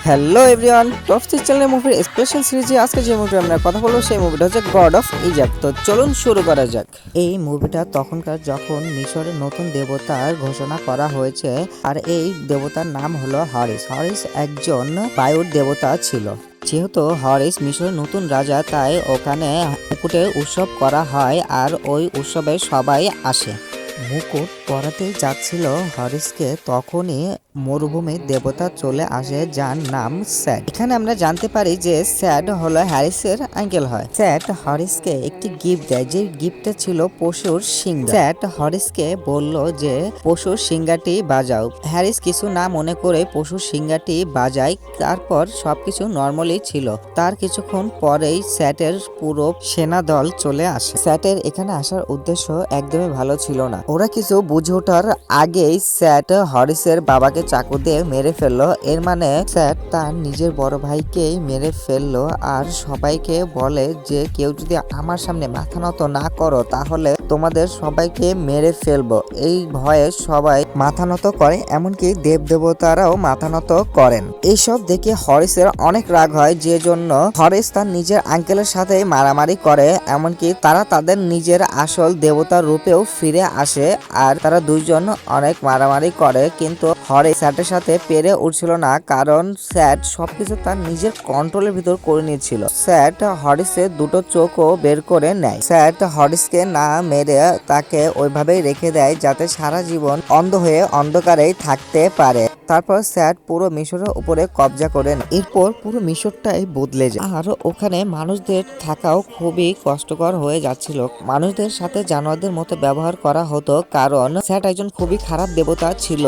Hello everyone, top six চ্যানেলের মুভির special সিরিজে আজকে যে মুভি আমরা কথা বলবো সেই মুভিটা হচ্ছে গড অফ ইজিপ্ট। তো চলুন শুরু করা যাক। এই মুভিটা তখনকার যখন মিশরের নতুন দেবতার ঘোষণা করা হয়েছে, আর এই দেবতার নাম হলো হরিস। হরিস একজন বায়ুর দেবতা ছিল। যেহেতু হরিস মিশরের নতুন রাজা, তাই ওখানে মুকুটের উৎসব করা হয় আর ওই উৎসবে সবাই আসে। মুকুট পরাতে যাচ্ছিল হরিসকে, তখনই মরুভূমির দেবতা চলে আসে যার নাম স্যাড। এখানে আমরা জানতে পারি যে স্যাড হলো হ্যারিসের আঙ্কেল হয়। স্যাড হরিসকে একটি গিফট দেয়, যে গিফটটা ছিল পশুর সিংহা। স্যাড হরিসকে বলল যে পশুর সিংহাটি বাজাও। হ্যারিস কিছু না মনে করে পশুর সিংহাটি বাজায়। তারপর সবকিছু নর্মালি ছিল। তার কিছুক্ষণ পরেই স্যাটের পুরো সেনা দল চলে আসে। স্যাটের এখানে আসার উদ্দেশ্য একদমই ভালো ছিল না। ওরা কিছু বুঝে ওঠার আগেই স্যাট হরিসের বাবাকে চাকু দিয়ে মেরে ফেললো। এর মানে স্যাট তার নিজের বড় ভাইকেই মেরে ফেললো আর সবাইকে বলে যে কেউ যদি আমার সামনে মাথা নত না করো তাহলে তোমাদের সবাইকে মেরে ফেলবো। এই ভয়ে সবাই মাথা নত করে, এমনকি দেব দেবতারাও মাথা নত করেন। এইসব দেখে হরিসের অনেক রাগ হয়, যে জন্য হরিস তার নিজের আঙ্কেলের সাথে মারামারি করে। এমনকি তারা তাদের নিজের আসল দেবতার রূপেও ফিরে আসে আর তারা দুইজন অনেক মারামারি করে, কিন্তু হরিস স্যাটের সাথে পেরে উঠছিল না, কারণ স্যাট সবকিছু তার নিজের কন্ট্রোলের ভিতর করে নিয়েছিল। স্যাট হরিসের দুটো চোখও বের করে নেয়। স্যাট হরিসকে না মেরে তাকে ওইভাবেই রেখে দেয় যাতে সারা জীবন অন্ধ হয়ে অন্ধকারেই থাকতে পারে। তারপর স্যাট পুরো মিশরের উপরে কবজা করে নেয়। এরপর পুরো মিশরটাই বদলে যায় আর ওখানে মানুষদের থাকাও খুবই কষ্টকর হয়ে যাচ্ছিল। মানুষদের সাথে জানোয়ারদের মতো ব্যবহার করা হতো, কারণ স্যাট একজন খুবই খারাপ দেবতা ছিল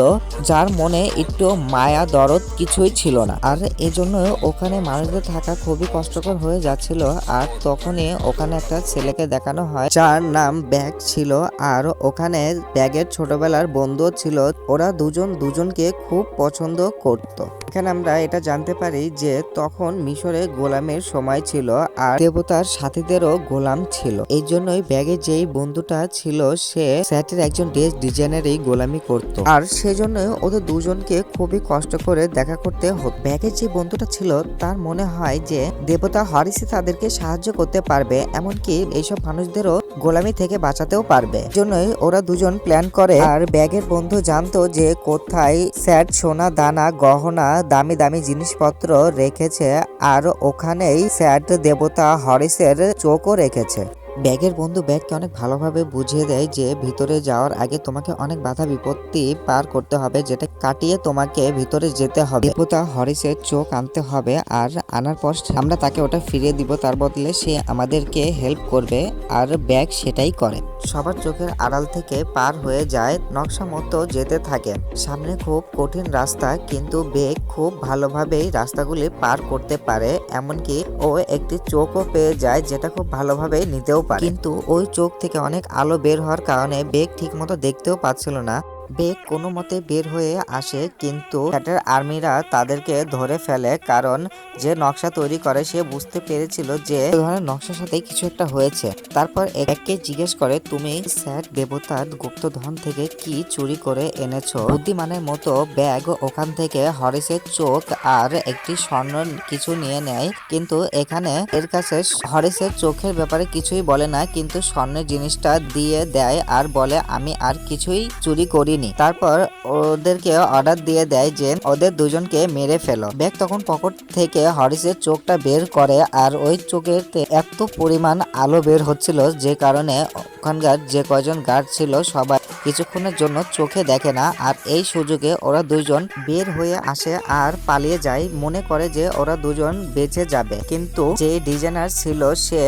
যার মনে একটু মায়া দরদ কিছুই ছিল না। আর এজন্য ওখানে মানুষদের থাকা খুবই কষ্টকর হয়ে যাচ্ছিল। আর তখনই ওখানে একটা ছেলেকে দেখানো হয় যার নাম ব্যাগ ছিল, আর ওখানে ব্যাগের ছোটবেলার বন্ধু ছিল। ওরা দুজন দুজনকে খুব পছন্দ করত। এখানে আমরা এটা জানতে পারি যে তখন মিশরে গোলামের সময় ছিল আর দেবতার সাথীদেরও গোলাম ছিল। এই জন্যই ব্যাগে যেই বন্ধুটা ছিল সে স্যাটের একজন ড্রেস ডিজাইনারই গোলামি করত, আর সেজন্য ওদের দুজনকে খুবই কষ্ট করে দেখা করতে হতো। ব্যাগের যে বন্ধুটা ছিল তার মনে হয় যে দেবতা হরিসই তাদেরকে সাহায্য করতে পারবে, এমনকি এইসব মানুষদেরও গোলামি থেকে বাঁচাতেও পারবে। জন্যই ওরা দুজন প্ল্যান করে। আর ব্যাগের বন্ধু জানতো যে কোথায় স্যাট সোনা দানা গহনা দামি দামি জিনিসপত্র রেখেছে, আর ওখানেই স্যাট দেবতা হরিসের চোখও রেখেছে। ব্যাগের বন্ধু ব্যাগকে অনেক ভালোভাবে বুঝিয়ে দেয় যে ভিতরে যাওয়ার আগে তোমাকে অনেক বাধা বিপত্তি পার করতে হবে, যেটা কাটিয়ে তোমাকে ভিতরে যেতে হবে। দেবতা হরিসের চোখ আনতে হবে, আর আনার পর আমরা তাকে ওটা ফিরিয়ে দিব, তার বদলে সে আমাদেরকে হেল্প করবে। আর ব্যাগ সেটাই করে। সবার চোখের আড়াল থেকে পার হয়ে যায়, নকশা মতো যেতে থাকে। সামনে খুব কঠিন রাস্তা, কিন্তু ব্যাগ খুব ভালোভাবেই রাস্তাগুলি পার করতে পারে। এমনকি ও একটি চোখও পেয়ে যায় যেটা খুব ভালোভাবে নিতেও পারে। কিন্তু ওই চোখ থেকে অনেক আলো বের হওয়ার কারণে ব্যাগ ঠিক মতো দেখতেও পাচ্ছিল না। ব্যাগ কোনো মতে বের হয়ে আসে, কিন্তু স্যাটের আর্মিরা তাদেরকে ধরে ফেলে, কারণ যে নকশা তৈরি করে সে বুঝতে পেরেছিল যে ধরনের নকশার সাথে কিছু একটা হয়েছে। তারপর ব্যাগকে জিজ্ঞেস করে, তুমি স্যাট দেবতার গুপ্তধন থেকে কি চুরি করে এনেছো? বুদ্ধিমানের মতো ব্যাগ ওখান থেকে হরিসের চোখ আর একটি স্বর্ণ কিছু নিয়ে নেয়, কিন্তু এখানে এর কাছে হরিসের চোখের ব্যাপারে কিছুই বলে না, কিন্তু স্বর্ণের জিনিসটা দিয়ে দেয় আর বলে আমি আর কিছুই চুরি করি। তারপর ওদেরকে অর্ডার দিয়ে দেয় যে ওদের দুজনকে মেরে ফেলো। ব্যাগ তখন পকেট থেকে হরিসের চোখটা বের করে, আর ওই চোখের এত পরিমাণ আলো বের হচ্ছিল যে কারণে ওখানকার যে কয়জন গার্ড ছিল সবাই কিছুক্ষণের জন্য চোখে দেখে না। আর এই সুযোগে ওরা দুজন বের হয়ে আসে আর পালিয়ে যায়, মনে করে যে ওরা দুজন বেঁচে যাবে। কিন্তু যে ডিজাইনার ছিল সে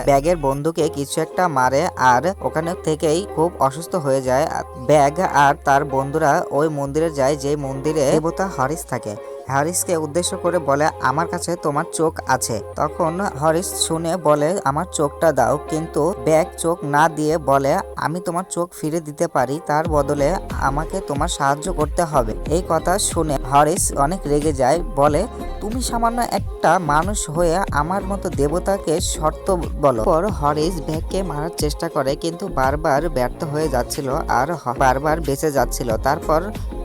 ব্যাগের বন্ধুকে কিছু একটা মারে আর ওখানে থেকেই খুব অসুস্থ হয়ে যায়। ব্যাগ আর তার বন্ধুরা ওই মন্দিরে যায় যে মন্দিরে দেবতা হরিস থাকে। হরিসকে উদ্দেশ্য করে বলে, আমার কাছে তোমার চোখ আছে। তখন হরিস শুনে বলে, আমার চোখটা দাও, কিন্তু ব্যাগ চোখ না দিয়ে বলে, আমি তোমার চোখ ফিরে দিতে পারি, তার বদলে আমাকে তোমার সাহায্য করতে হবে। এই কথা শুনে হরিস অনেক রেগে যায়, বলে তুমি সামান্য একটা মানুষ হয়ে আমার মতো দেবতাকে শর্ত বলো। পর হরিশ ব্যাগকে মারার চেষ্টা করে কিন্তু বারবার ব্যর্থ হয়ে যাচ্ছিল আর বারবার বেঁচে যাচ্ছিল। তারপর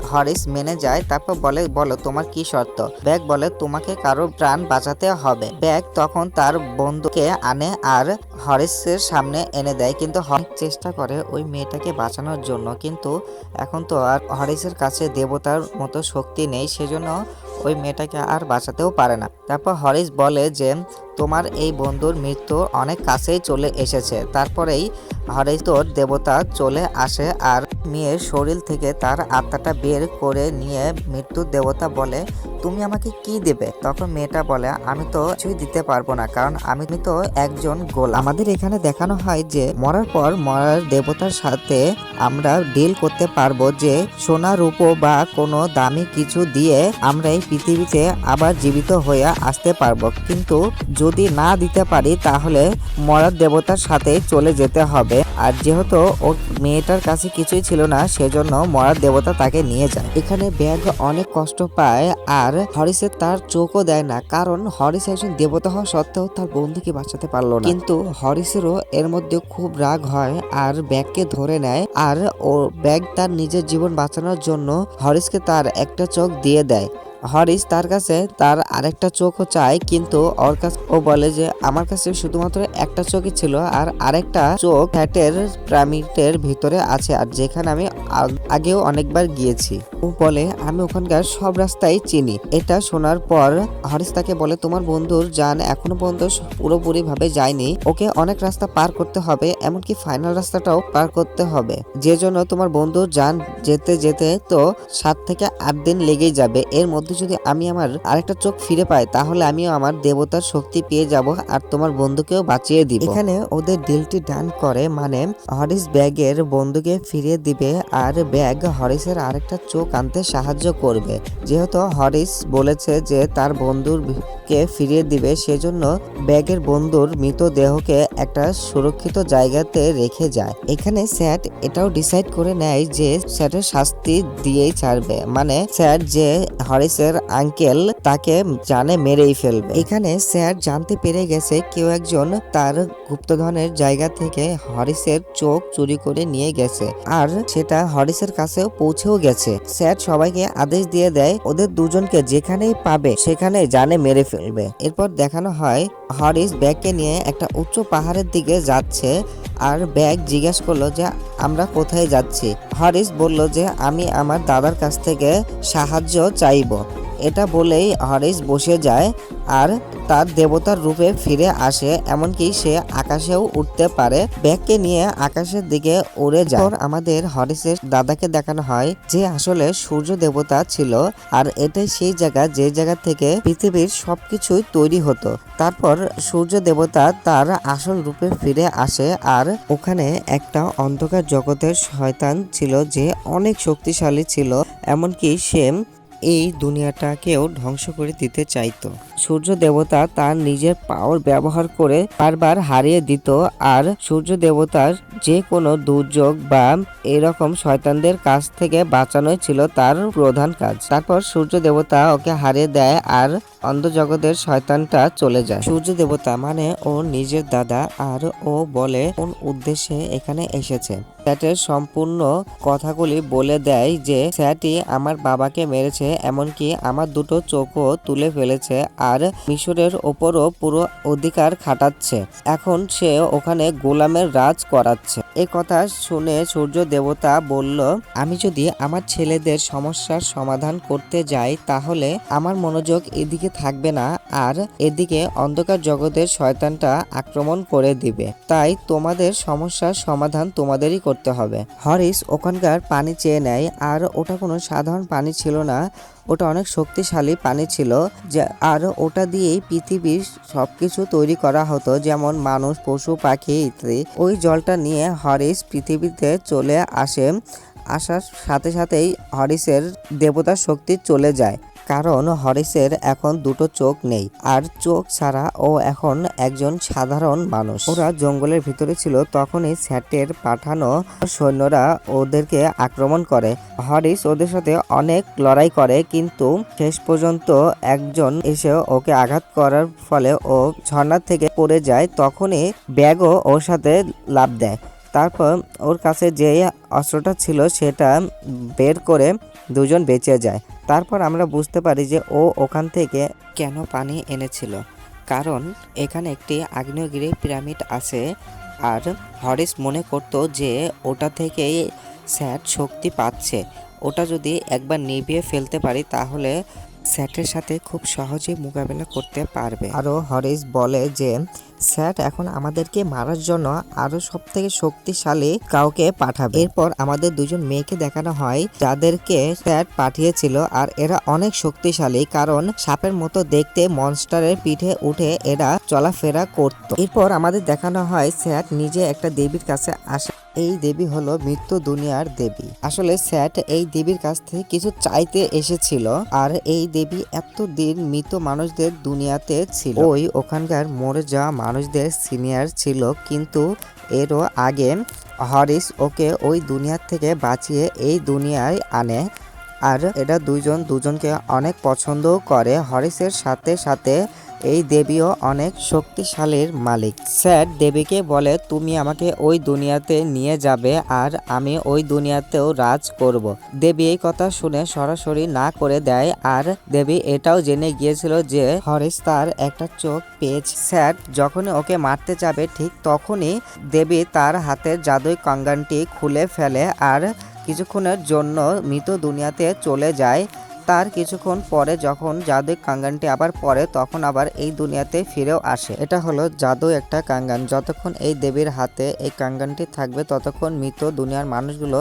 হরিশ মেনে যায়। তারপর বলো তোমার কি শর্ত? ব্যাগ বলে তোমাকে কারো প্রাণ বাঁচাতে হবে। ব্যাগ তখন তার বন্ধুকে আনে আর হরিশের সামনে এনে দেয়, কিন্তু হরিশ চেষ্টা করে ওই মেয়েটাকে বাঁচানোর জন্য, কিন্তু এখন তো আর হরিশের কাছে দেবতার মতো শক্তি নেই, সেজন্য ওই মেয়েটাকে আর বাঁচাতেও পারে না। তারপর হরিশ বলে যে তোমার এই বন্ধুর মৃত্যু অনেক কাছেই চলে এসেছে। তারপরেই হরিশ তোর দেবতা চলে আসে আর মেয়ের শরীর থেকে তার আত্মাটা বের করে নিয়ে মৃত্যুর দেবতা বলে তুমি আমাকে কি দেবে? তখন মেয়েটা বলে আমি তো কিছুই দিতে পারবো না, কারণ আমি তো একজন গোলাম। আমাদের এখানে দেখানো হয় যে মরার পর মরার দেবতার সাথে আমরা ডিল করতে পারবো যে সোনা রূপো বা কোনো দামি কিছু দিয়ে আমরা এই পৃথিবীতে আবার জীবিত হয়ে আসতে পারবো, কিন্তু যদি না দিতে পারি তাহলে মরার দেবতার সাথে চলে যেতে হবে। আর যেহেতু ওর মেয়েটার কাছে কিছুই ছিল না, সেজন্য মরার দেবতা তাকে নিয়ে যায়। এখানে ব্যাগ অনেক কষ্ট পায় আর হরিশের তার চোখও দেয় না, কারণ হরিশ একজন দেবতা হওয়া সত্ত্বেও তার বন্ধুকে বাঁচাতে পারলো না। কিন্তু হরিশেরও এর মধ্যে খুব রাগ হয় আর ব্যাগকে ধরে নেয় আর ও ব্যাগ তার নিজের জীবন বাঁচানোর জন্য হরিশকে তার একটা চোখ দিয়ে দেয়। হরিশ তার কাছে তার আরেকটা চোখও চায়, কিন্তু ওর কাছে ও বলে যে আমার কাছে শুধুমাত্র একটা চোখই ছিল আর আরেকটা চোখ ফ্যাটের পিরামিডের ভিতরে আছে, আর যেখানে আমি আগেও অনেকবার গিয়েছি। ও বলে আমি ওখানকার সব রাস্তাই চিনি। এটা শোনার পর হরিশ তাকে বলে তোমার বন্ধুর জান এখনো পর্যন্ত পুরোপুরি ভাবে যায়নি, ওকে অনেক রাস্তা পার করতে হবে, এমনকি ফাইনাল রাস্তাটাও পার করতে হবে, যে জন্য তোমার বন্ধুর জান যেতে যেতে তো 7 থেকে 8 দিন লেগেই যাবে। এর মধ্যে যদি আমি আমার আরেকটা চোখ ফিরে পাই তাহলে আমিও আমার দেবতার শক্তি পেয়ে যাব আর তোমার বন্ধুকেও বাঁচিয়ে দিব। এখানে ওদের ডিলটি ডান করে, মানে হরিশ ব্যাগের বন্ধুকে ফিরিয়ে দিবে আর ব্যাগ হরিশের আরেকটা চোখ আনতে সাহায্য করবে। যেহেতু হরিশ বলেছে যে তার বন্ধুকে ফিরিয়ে দিবে, সেজন্য ব্যাগের বন্ধুর মৃতদেহকে একটা সুরক্ষিত জায়গাতে রেখে যায়। এখানে স্যাট এটাও ডিসাইড করে নেয় যে স্যাটের শাস্তি দিয়েই ছাড়বে, মানে স্যাট যে হরিশের আঙ্কেল তাকে জানে মেরেই ফেলবে। এখানে স্যার জানতে পেরে গেছে কেউ একজন তার গুপ্তধনের জায়গা থেকে হরিশের চোখ চুরি করে নিয়ে গেছে আর সেটা হরিশের কাছেও পৌঁছেও গেছে। স্যার সবাইকে আদেশ দিয়ে দেয় ওদের দুজনকে যেখানেই পাবে সেখানে জানে মেরে ফেলবে। এরপর দেখানো হয় হরিশ ব্যাগকে নিয়ে একটা উচ্চ পাহাড়ের দিকে যাচ্ছে আর ব্যাগ জিজ্ঞাসা করলো যে আমরা কোথায় যাচ্ছি। হরিশ বলল যে আমি আমার দাদার কাছ থেকে সাহায্য চাইব। এটা বলেই হরিশ বসে যায় আর তার দেবতার রূপে ফিরে আসে, এমনকি সে আকাশেও উঠতে পারে। ব্যাগকে নিয়ে আকাশের দিকে উড়ে যায়। আমাদের হরিশের দাদাকে দেখানো হয় যে আসলে সূর্য দেবতা ছিল আর এটাই সেই জায়গা যে জায়গা থেকে পৃথিবীর সবকিছুই তৈরি হতো। তারপর সূর্য দেবতা তার আসল রূপে ফিরে আসে আর ওখানে একটা অন্ধকার জগতের শয়তান ছিল যে অনেক শক্তিশালী ছিল, এমনকি সে এই দুনিয়াটাকেও ধ্বংস করে দিতে চাইতো। সূর্য দেবতা তার নিজের পাওয়ার ব্যবহার করে বারবার হারিয়ে দিত আর সূর্য দেবতার যে কোনো দুর্যোগ বা এরকম শয়তানদের কাছ থেকে বাঁচানোই ছিল তার প্রধান কাজ। তারপর সূর্য দেবতা ওকে হারিয়ে দেয় আর অন্ধজগতের শয়তানটা চলে যায়। সূর্য দেবতা মানে ওর নিজের দাদা আর ও বলে কোন উদ্দেশ্যে এখানে এসেছে। স্যাটের সম্পূর্ণ কথাগুলি বলে দেয় যে স্যাটই আমার বাবাকে মেরেছে, এমনকি আমার দুটো চোখও তুলে ফেলেছে আর মিশরের ওপরও পুরো অধিকার খাটাচ্ছে। এখন সে ওখানে গোলামের রাজ করাচ্ছে। এই কথা শুনে সূর্য দেবতা বলল আমি যদি আমার ছেলেদের সমস্যার সমাধান করতে যাই তাহলে আমার মনোযোগ এদিকে থাকবে না আর এদিকে অন্ধকার জগতের শয়তানটা আক্রমণ করে দিবে, তাই তোমাদের সমস্যার সমাধান তোমাদেরই করতে হবে। হরিশ ওখানকার পানি চেয়ে নেয় আর ওটা কোনো সাধারণ পানি ছিল না, ওটা অনেক শক্তিশালী পানি ছিল আর ওটা দিয়েই পৃথিবীর সবকিছু তৈরি করা হতো, যেমন মানুষ, পশু, পাখি ইত্যাদি। ওই জলটা নিয়ে হরিশ পৃথিবীতে চলে আসে। আসার সাথে সাথেই হরিশের দেবতার শক্তি চলে যায়, কারণ হরিসের এখন দুটো চোখ নেই, আর চোখ ছাড়া ও এখন একজন সাধারণ মানুষ। ওরা জঙ্গলের ভিতরে ছিল, তখনই স্যাটের পাঠানো সৈন্যরা ওদেরকে আক্রমণ করে। হরিস ওদের সাথে অনেক লড়াই করে, কিন্তু শেষ পর্যন্ত একজন এসে ওকে আঘাত করার ফলে ও ঝর্ণা থেকে পড়ে যায়। তখনই ব্যাগও ওর সাথে লাফ দেয়। তারপর ওর কাছে যে অস্ত্রটা ছিল সেটা বের করে দুজন বেঁচে যায়। তারপর আমরা বুঝতে পারি যে ও ওখান থেকে কেন পানি এনেছিল, কারণ এখানে একটি আগ্নেয়গিরি পিরামিড আছে, আর হরিস মনে করত যে ওটা থেকেই স্যাট শক্তি পাচ্ছে। ওটা যদি একবার নিভিয়ে ফেলতে পারি তাহলে স্যাটের সাথে খুব সহজে মোকাবেলা করতে পারবে। আরও হরিস বলে যে স্যাট এখন আমাদেরকে মারার জন্য আরো সব থেকে শক্তিশালী কাউকে পাঠাবে। এরপর আমাদের দুজন মেয়েকে দেখানো হয় যাদেরকে স্যাট পাঠিয়েছিল, আর এরা অনেক শক্তিশালী, কারণ সাপের মতো দেখতে মনস্টারের পিঠে উঠে এরা চলাফেরা করত। এরপর আমাদের দেখানো হয় স্যাট নিজে একটা দেবীর কাছে আসে। এই দেবী হলো মৃত্যু দুনিয়ার দেবী। আসলে স্যাট এই দেবীর কাছ থেকে কিছু চাইতে এসেছিল, আর এই দেবী এতদিন মৃত মানুষদের দুনিয়াতে ছিল। ওই ওখানকার মরে যাওয়া মানুষদের সিনিয়র ছিল, কিন্তু এরও আগে হরিস ওকে ওই দুনিয়ার থেকে বাঁচিয়ে এই দুনিয়ায় আনে, আর এরা দুজনকে অনেক পছন্দও করে। হরিসের সাথে সাথে এই দেবীও অনেক শক্তিশালীর মালিক। স্যাট দেবীকে বলে তুমি আমাকে ওই দুনিয়াতে নিয়ে যাবে, আর আমি ওই দুনিয়াতেও রাজ করব। দেবী এই কথা শুনে সরাসরি না করে দেয়, আর দেবী এটাও জেনে গিয়েছিল যে হরিস তার একটা চোখ পেয়েছে। স্যাট যখনই ওকে মারতে যাবে ঠিক তখনই দেবী তার হাতের জাদুই কঙ্গানটি খুলে ফেলে, আর কিছুক্ষণের জন্য মৃত দুনিয়াতে চলে যায়। তার কিছুক্ষণ পরে যখন জাদুই কাঙ্গানটি আবার পড়ে তখন আবার এই দুনিয়াতে ফিরেও আসে। এটা হলো জাদু একটা কাঙ্গান। যতক্ষণ এই দেবীর হাতে এই কাঙ্গানটি থাকবে ততক্ষণ মৃত দুনিয়ার মানুষগুলো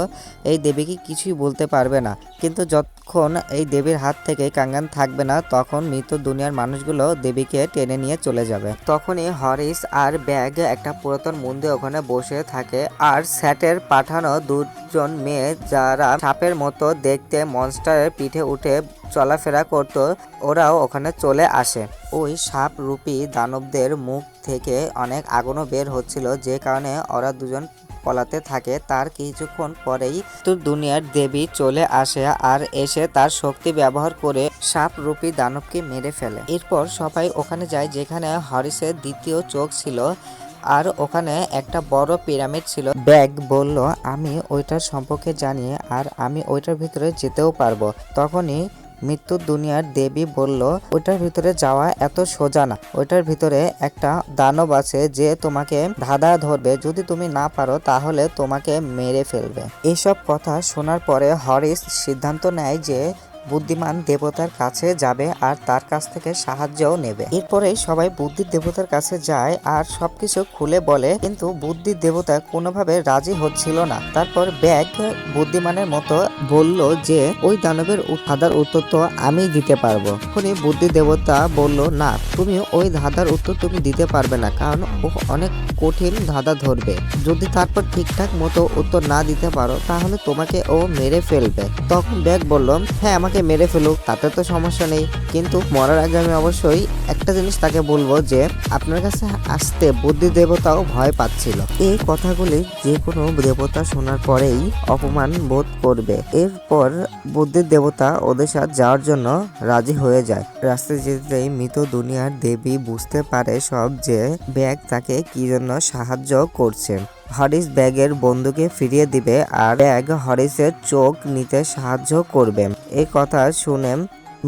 এই দেবীকে কিছুই বলতে পারবে না, কিন্তু যখন এই দেবীর হাত থেকে কাঙ্গান থাকবে না তখন মৃত দুনিয়ার মানুষগুলো দেবীকে টেনে নিয়ে চলে যাবে। তখনই হরিস আর ব্যাগ একটা পুরাতন মন্দির ওখানে বসে থাকে, আর স্যাটের পাঠানো দুজন মেয়ে যারা সাপের মতো দেখতে মনস্টারের পিঠে উঠে চলাফেরা করত ওরাও ওখানে চলে আসে। ওই সাপ রূপী দানবদের মুখ থেকে অনেক আগুনও বের হচ্ছিল, যে কারণে ওরা দুজন পলাতে থাকে। তার কিছুক্ষণ পরেই দুনিয়ার দেবী চলে আসে, আর এসে তার শক্তি ব্যবহার করে সাপ রূপী দানবকে মেরে ফেলে। এরপর সবাই ওখানে যায় যেখানে হরিসের দ্বিতীয় চোখ ছিল, আর ওখানে একটা বড় পিরামিড ছিল। ব্যাগ বলল আমি ওইটার সম্পর্কে জানি, আর আমি ওইটার ভিতরে যেতেও পারবো। তখনই মৃত্যু দুনিয়ার দেবী বলল ওইটার ভিতরে যাওয়া এত সোজা না, ওইটার ভিতরে একটা দানব আছে যে তোমাকে ধাঁধা ধরবে, যদি তুমি না পারো তাহলে তোমাকে মেরে ফেলবে। এসব কথা শোনার পরে হরিস সিদ্ধান্ত নেয় যে বুদ্ধিমান দেবতার কাছে যাবে আর তার কাছ থেকে সাহায্যও নেবে। এরপরে সবাই বুদ্ধির দেবতার কাছে যায় আর সবকিছু খুলে বলে, কিন্তু বুদ্ধির দেবতা কোনোভাবে রাজি হচ্ছিল না। তারপর ব্যাগ বুদ্ধিমানের মতো বলল যে ওই দানবের ধাঁধার উত্তর তো আমি দিতে পারবো। তখনই বুদ্ধি দেবতা বলল না, তুমি ওই ধাঁধার উত্তর তুমি দিতে পারবে না, কারণ ও অনেক কঠিন ধাঁধা ধরবে। যদি তারপর ঠিকঠাক মতো উত্তর না দিতে পারো তাহলে তোমাকে ও মেরে ফেলবে। তখন ব্যাগ বলল হ্যাঁ আমাকে মেরে ফেলুক, তাতে তো সমস্যা নেই, কিন্তু মরার আগে আমি অবশ্যই একটা জিনিস তাকে বলবো যে আপনার কাছে আসতে বুদ্ধি দেবতাও ভয় পাচ্ছিল। এই কথাগুলি যে কোনো দেবতা শোনার পরেই অপমান বোধ করবে। এরপর বুদ্ধির দেবতা ওদের সাথে যাওয়ার জন্য রাজি হয়ে যায়। রাস্তায় যেতেই মৃত দুনিয়ার দেবী বুঝতে পারে সব যে ব্যাগ তাকে কি জন্য সাহায্য করছে। হরিস ব্যাগের বন্ধুকে ফিরিয়ে দিবে আর ব্যাগ হরিসের চোখ নিতে সাহায্য করবে। এই কথা শুনে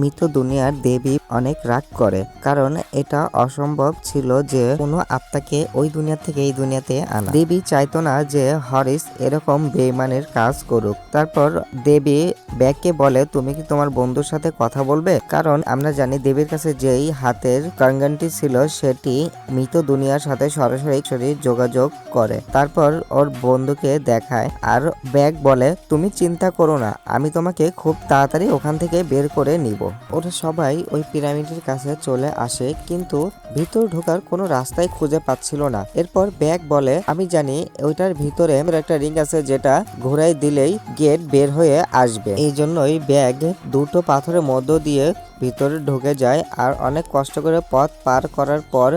মৃত দুনিয়ার দেবী অনেক রাগ করে, কারণ এটা অসম্ভব ছিল যে কোনো আত্মাকে ওই দুনিয়া থেকে এই দুনিয়াতে আনা। দেবী চাইতো না যে হরিস এরকম বেঈমানের কাজ করুক। তারপর দেবী ব্যাগকে বলে তুমি কি তোমার বন্ধুর সাথে কথা বলবে, কারণ আমরা জানি দেবীর কাছে যেই হাতের কঙ্গনটি ছিল সেটি মৃত দুনিয়ার সাথে সরাসরি যোগাযোগ করে। তারপর ওর বন্ধুকে দেখায় আর ব্যাগ বলে তুমি চিন্তা করো না, আমি তোমাকে খুব তাড়াতাড়ি ওখান থেকে বের করে নিব। নেব। ওরা সবাই ওই পিরামিডের কাছে চলে আসে, কিন্তু ভিতর ঢোকার কোনো রাস্তাই খুঁজে পাচ্ছিল না। এরপর ব্যাগ বলে, আমি জানি ওইটার ভিতরে একটা রিং আছে যেটা ঘোরাই দিলেই গেট বের হয়ে আসবে। এই জন্যই ব্যাগ দুটো পাথরের মধ্য দিয়ে ভিতরে ঢুকে যায় আর অনেক কষ্ট করে পথ পার করার পর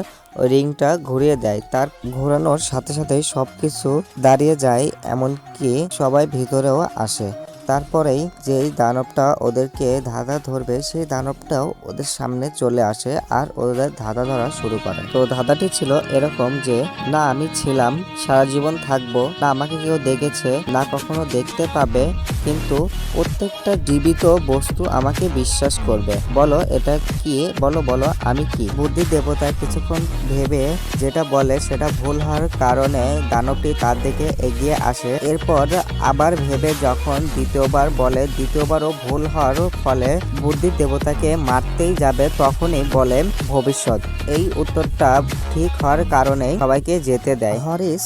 রিংটা ঘুরিয়ে দেয়। তার ঘোরানোর সাথে সাথে সবকিছু দাঁড়িয়ে যায়, এমনকি সবাই ভিতরেও আসে। তারপরেই যেই দানবটা ওদেরকে ধাঁধা ধরবে সেই দানবটাও ওদের সামনে চলে আসে আর ওদের ধাঁধা ধরা শুরু করে। তো ধাঁধাটি ছিল এরকম যে, না আমি ছিলাম, সারা জীবন থাকবো, না আমাকে কেউ দেখেছে, না কখনো দেখতে পাবে, কিন্তু প্রত্যেকটা জীবিত বস্তু আমাকে বিশ্বাস করবে। বলো এটা কি? বলো বলো আমি কি? বুদ্ধি দেবতা কিছুক্ষণ ভেবে যেটা বলে সেটা ভুল হওয়ার কারণে দানবটি তার দিকে এগিয়ে আসে। এরপর আবার ভেবে যখন দ্বিতীয়বার বলে, দ্বিতীয়বারও ভুল হওয়ার ফলে বুদ্ধি দেবতাকে মারতেই যাবে, তখনই বলে ভবিষ্যৎ। এই উত্তরটা ঠিক হওয়ার কারণে সবাইকে যেতে দেয়। হরিশ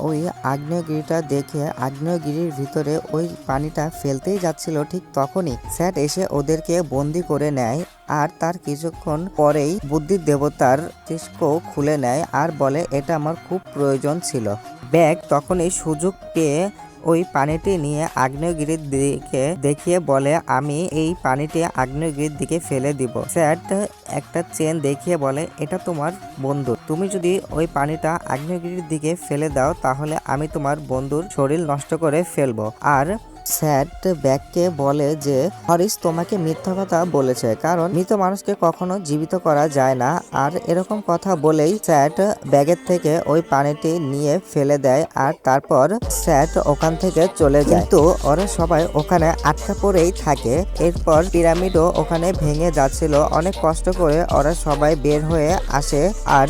ওই আগ্নেয়গিরিটা দেখে আগ্নেয়গিরির ভিতরে ওই পানিটা ফেলতেই যাচ্ছিল, ঠিক তখনই স্যাট এসে ওদেরকে বন্দি করে নেয়। আর তার কিছুক্ষণ পরেই বুদ্ধি দেবতার মস্তিষ্ক খুলে নেয় আর বলে, এটা আমার খুব প্রয়োজন ছিল। ব্যাগ তখন এই সুযোগ পেয়ে ওই পানিটি নিয়ে আগ্নেয়গিরির দিকে দেখিয়ে বলে, আমি এই পানিটি আগ্নেয়গিরির দিকে ফেলে দিব। স্যাট একটা চেন দেখিয়ে বলে, এটা তোমার বন্ধু, তুমি যদি ওই পানিটা আগ্নেয়গিরির দিকে ফেলে দাও তাহলে আমি তোমার বন্ধুর শরীর নষ্ট করে ফেলবো। আর স্যাট ব্যাগকে বলে যে, হরিশ তোমাকে মিথ্যা কথা বলেছে, কারণ মৃত মানুষকে কখনো জীবিত করা যায় না। আর এরকম কথা বলেই স্যাট ব্যাগের থেকে ওই পানিটি নিয়ে ফেলে দেয় আর তারপর স্যাট ওখান থেকে চলে যায়। কিন্তু ওরা সবাই ওখানে আটকা পড়েই থাকে। এরপর পিরামিডও ওখানে ভেঙে যাচ্ছিল। অনেক কষ্ট করে ওরা সবাই বের হয়ে আসে আর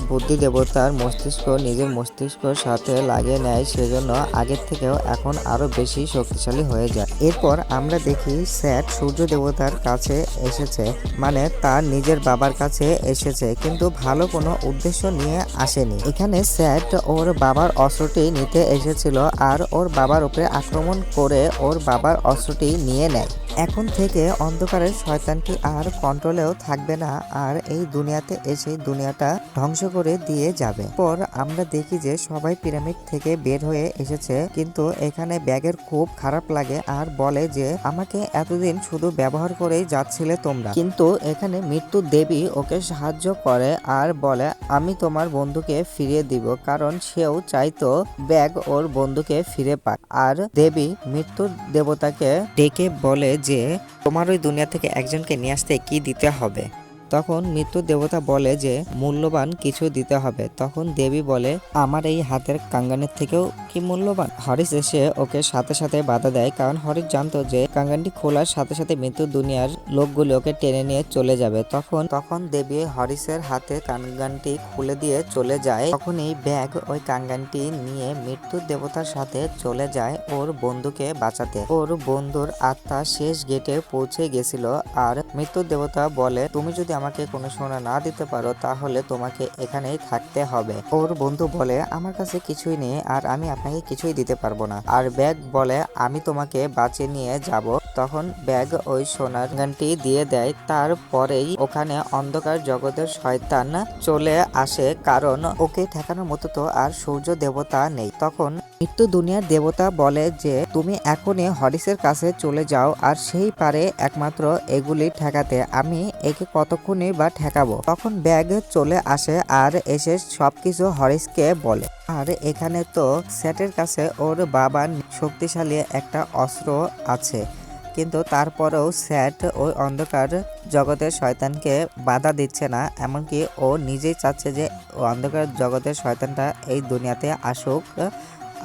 বুদ্ধি দেবতার মস্তিষ্ক নিজের মস্তিষ্কের সাথে লাগিয়ে নেয়, সেজন্য আগের থেকেও এখন আরো বেশি শক্তিশালী হয়ে যায়। এরপর আমরা দেখি স্যাট সূর্য দেবতার কাছে এসেছে, মানে তার নিজের বাবার কাছে এসেছে, কিন্তু ভালো কোনো উদ্দেশ্য নিয়ে আসেনি। এখানে স্যাট ওর বাবার অস্ত্রটি নিতে এসেছিল আর ওর বাবার উপরে আক্রমণ করে ওর বাবার অস্ত্রটি নিয়ে নেয়। এখন থেকে অন্ধকারের শয়তানটি আর কন্ট্রোলেও থাকবে না আর এই দুনিয়াতে এসে দুনিয়াটা ধ্বংস করে দিয়ে যাবে। পর আমরা দেখি যে সবাই পিরামিড থেকে বের হয়ে এসেছে, কিন্তু এখানে ব্যাগের খুব খারাপ লাগে আর বলে যে, আমাকে এতদিন শুধু ব্যবহার করেই যাচ্ছিলে তোমরা, কিন্তু এখানে মৃত্যু দেবী ওকে সাহায্য করে আর বলে, আমি তোমার বন্ধুকে ফিরিয়ে দিব, কারণ সেও চাইতো ব্যাগ ওর বন্ধুকে ফিরে পায়। আর দেবী মৃত্যু দেবতাকে ডেকে বলে যে, তোমার ওই দুনিয়া থেকে একজনকে নিয়ে আসতে কি দিতে হবে? তখন মৃত্যু দেবতা বলে যে, মূল্যবান কিছু দিতে হবে। তখন দেবী বলে, আমার এই হাতের কাঙ্গানের থেকেও কি মূল্যবান? হরিশ এসে ওকে সাথে সাথে বাধা দেয়, কারণ হরিশ জানতো যে কাঙ্গানটি খোলার সাথে সাথে মৃত্যু দুনিয়ার লোকগুলি ওকে টেনে নিয়ে চলে যাবে। তখন দেবী হরিশের হাতে কাঙ্গানটি খুলে দিয়ে চলে যায়। তখনই ব্যাগ ওই কাঙ্গানটি নিয়ে মৃত্যু দেবতার সাথে চলে যায় ওর বন্ধুকে বাঁচাতে। ওর বন্ধুর আত্মা শেষ গেটে পৌঁছে গেছিল আর মৃত্যু দেবতা বলে, তুমি যদি আমাকে কোনো সোনা না দিতে পারো তাহলে তোমাকে এখানেই থাকতে হবে। ওর বন্ধু বলে, আমার কাছে কিছুই নেই আর আমি আপনাকে কিছুই দিতে পারবো না। আর ব্যাগ বলে, আমি তোমাকে বাঁচিয়ে নিয়ে যাব। তখন ব্যাগ ওই সোনার গানটি দিয়ে দেয়। তারপরেই ওখানে অন্ধকার জগতের শয়তান চলে আসে, কারণ ওকে ঠেকানোর মতো তো আর সূর্য দেবতা নেই। তখন মৃত্যু দুনিয়ার দেবতা বলে যে, তুমি এখনই হরিশের কাছে চলে যাও আর সেই পারে একমাত্র এগুলি ঠেকাতে, আমি একে কতক্ষণই বা ঠেকাবো। তখন ব্যাগ চলে আসে আর এসে সবকিছু হরিশকে বলে। আর এখানে তো স্যাটের কাছে ওর বাবার শক্তিশালী একটা অস্ত্র আছে, কিন্তু তারপরেও স্যাট ওই অন্ধকার জগতের শয়তানকে বাধা দিচ্ছে না, এমনকি ও নিজেই চাচ্ছে যে অন্ধকার জগতের শয়তানটা এই দুনিয়াতে আসুক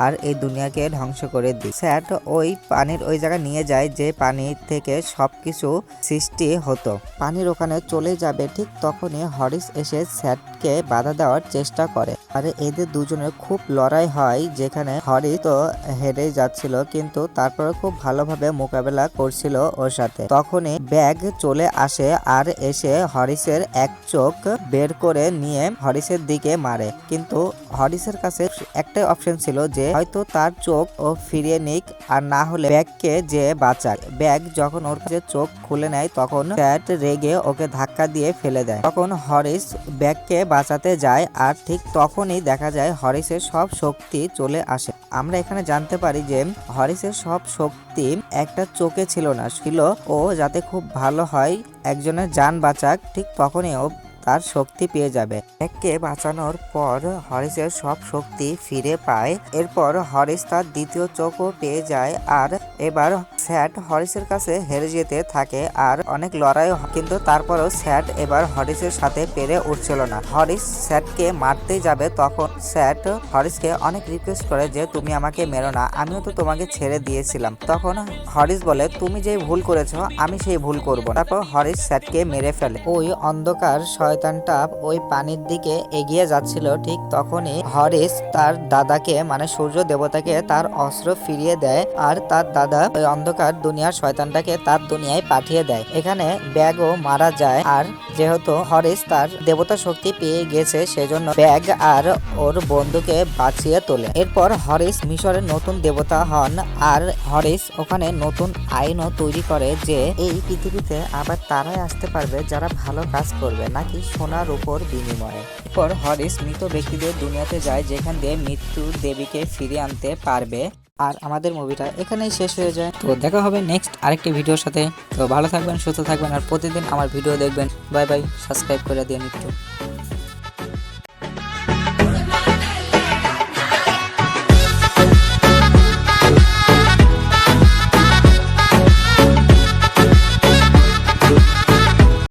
আর এই দুনিয়াকে ধ্বংস করে দিই। স্যাট ওই পানির ওই জায়গায় নিয়ে যায় যে পানি থেকে সবকিছু সৃষ্টি হতো। পানির ওখানে চলে যাবে, ঠিক তখনই হরিশ এসে স্যাটকে বাধা দেওয়ার চেষ্টা করে আর এদের দুজনের খুব লড়াই হয়, যেখানে হরিশ তো হেরেই যাচ্ছিল, কিন্তু তারপরে খুব ভালোভাবে মোকাবেলা করছিল ওর সাথে। তখনই ব্যাগ চলে আসে আর এসে হরিশের এক চোখ বের করে নিয়ে হরিশের দিকে মারে, কিন্তু হরিশের কাছে একটাই অপশন ছিল যে যে হয়তো তার চোখ ও ফিরিয়ে নিক, আর না হলে ব্যাগকে যে বাঁচাক। ব্যাগ যখন ওর কাছে চোখ খুলে নেয় তখন স্যাট রেগে ওকে ধাক্কা দিয়ে ফেলে দেয়। তখন হরিশ ব্যাগকে বাঁচাতে যায়, আর ঠিক তখনই দেখা যায় হরিশের সব শক্তি চলে আসে। আমরা এখানে জানতে পারি যে হরিশের সব শক্তি একটা চোখে ছিল না, ছিল ও যাতে খুব ভালো হয় একজনের জান বাঁচাক, ঠিক তখনই ও তার শক্তি পেয়ে যাবে। ব্যাগকে বাঁচানোর পর হরিশের সব শক্তি ফিরে পায়। এরপর হরিশ তার দ্বিতীয় চোখও পেয়ে যায়, আর এবার স্যাট হরিশের কাছে হেরে যেতে থাকে আর অনেক লড়াই কিন্তু তারপরেও স্যাট এবার হরিশের সাথে পেরে উঠছিল না। হরিশ স্যাটকে মারতেই যাবে, তখন স্যাট হরিশকে অনেক রিকোয়েস্ট করে যে তুমি আমাকে মেরো না, আমিও তো তোমাকে ছেড়ে দিয়েছিলাম। তখন হরিশ বলে তুমি যেই ভুল করেছো আমি সেই ভুল করব। তারপর হরিশ স্যাটকে মেরে ফেলে। ওই অন্ধকার শয়তানটা ওই পানির দিকে এগিয়ে যাচ্ছিল, ঠিক তখনই হরিশ তার দাদাকে মানে সূর্য দেবতাকে তার অস্ত্র ফিরিয়ে দেয়, আর তার দাদা ওই অন্ধকার দুনিয়ার শয়তানটাকে তার দুনিয়ায় পাঠিয়ে দেয়। এখানে ব্যাগও মারা যায়, আর যেহেতু হরিশ তার দেবতা শক্তি পেয়ে গেছে সেজন্য ব্যাগ আর ওর বন্ধুকে বাঁচিয়ে তোলে। এরপর হরিশ মিশরের নতুন দেবতা হন, আর হরিশ ওখানে নতুন আইনও তৈরি করে যে এই পৃথিবীতে আবার তারাই আসতে পারবে যারা ভালো কাজ করবে, নাকি সোনার উপর বিনিময়ে। এরপর হরিশ মৃত ব্যক্তিদের দুনিয়াতে যায় যেখান দিয়ে মৃত্যু দেবীকে ফিরিয়ে আনতে পারবে। আর আমাদের মুভিটা এখানেই শেষ হয়ে যায়। তো দেখা হবে নেক্সট আরেকটি ভিডিওর সাথে। তো ভালো থাকবেন, সুস্থ থাকবেন, আর প্রতিদিন আমার ভিডিও দেখবেন। বাই বাই, সাবস্ক্রাইব করে দিয়ে নিচ্ছ।